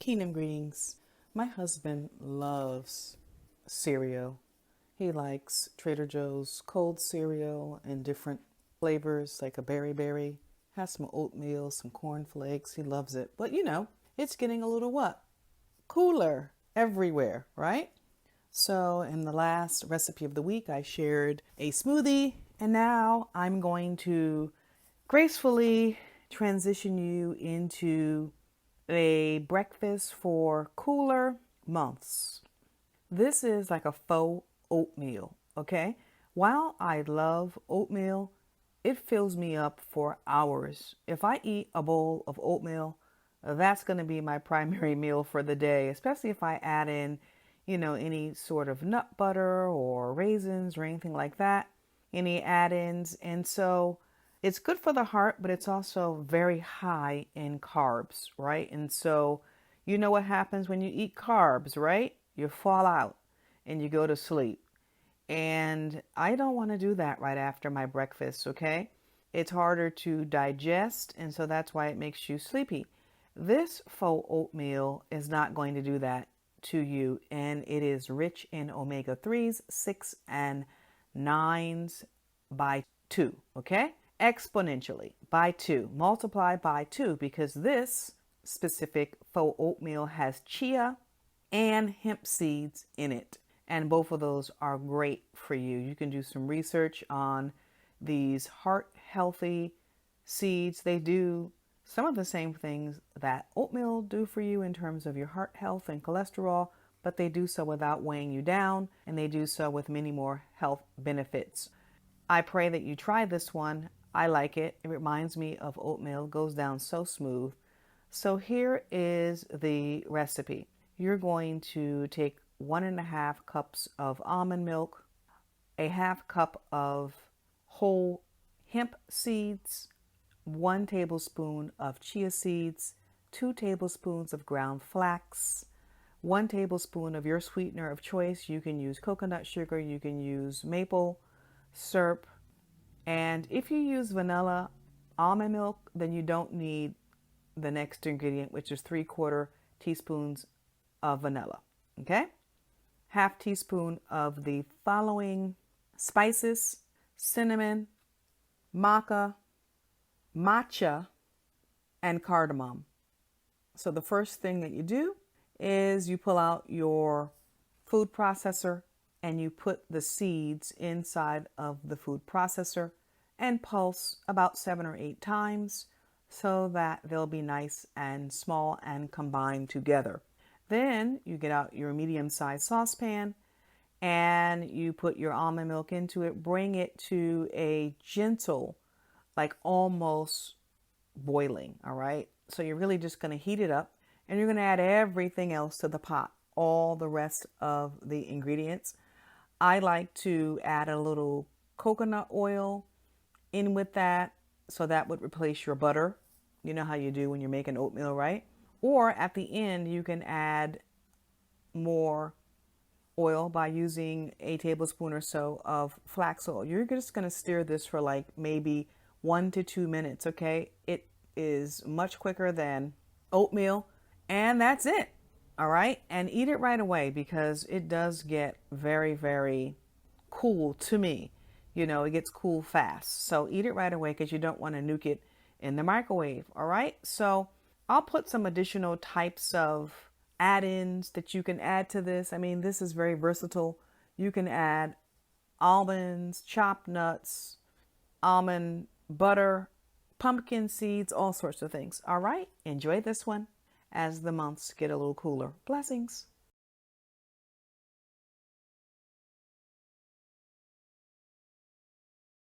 Kingdom greetings. My husband loves cereal. He likes Trader Joe's cold cereal in different flavors, like a berry. Has some oatmeal, some cornflakes. He loves it. But it's getting a little what? Cooler everywhere, right? So in the last recipe of the week, I shared a smoothie, and now I'm going to gracefully transition you into a breakfast for cooler months. This is like a faux oatmeal, okay? While I love oatmeal, it fills me up for hours. If I eat a bowl of oatmeal, that's going to be my primary meal for the day, especially if I add in, any sort of nut butter or raisins or anything like that, any add-ins. And so it's good for the heart, but it's also very high in carbs, right? And so you know what happens when you eat carbs, right? You fall out and you go to sleep. And I don't want to do that right after my breakfast, okay? It's harder to digest, and so that's why it makes you sleepy. This faux oatmeal is not going to do that to you, and it is rich in omega-3s, 6 and 9s by 2, okay? Exponentially by 2, multiply by 2, because this specific faux oatmeal has chia and hemp seeds in it. And both of those are great for you. You can do some research on these heart healthy seeds. They do some of the same things that oatmeal do for you in terms of your heart health and cholesterol, but they do so without weighing you down, and they do so with many more health benefits. I pray that you try this one. I like it. It reminds me of oatmeal. It goes down so smooth. So here is the recipe. You're going to take 1.5 cups of almond milk, a half cup of whole hemp seeds, 1 tablespoon of chia seeds, 2 tablespoons of ground flax, 1 tablespoon of your sweetener of choice. You can use coconut sugar, you can use maple syrup, and if you use vanilla almond milk, then you don't need the next ingredient, which is 3/4 teaspoons of vanilla, okay? Half teaspoon of the following spices: cinnamon, maca, matcha, and cardamom. So the first thing that you do is you pull out your food processor and you put the seeds inside of the food processor and pulse about 7 or 8 times so that they'll be nice and small and combined together. Then you get out your medium-sized saucepan and you put your almond milk into it. Bring it to a gentle, like almost boiling, all right? So you're really just going to heat it up, and you're going to add everything else to the pot, all the rest of the ingredients. I like to add a little coconut oil in with that, so that would replace your butter. You know how you do when you're making oatmeal, right? Or at the end, you can add more oil by using a tablespoon or so of flax oil. You're just going to stir this for like maybe 1 to 2 minutes, okay? It is much quicker than oatmeal, and that's it, all right? And eat it right away, because it does get very, very cool to me. It gets cool fast. So eat it right away, because you don't want to nuke it in the microwave, all right? So I'll put some additional types of add-ins that you can add to this. I mean, this is very versatile. You can add almonds, chopped nuts, almond butter, pumpkin seeds, all sorts of things. All right, enjoy this one as the months get a little cooler. Blessings.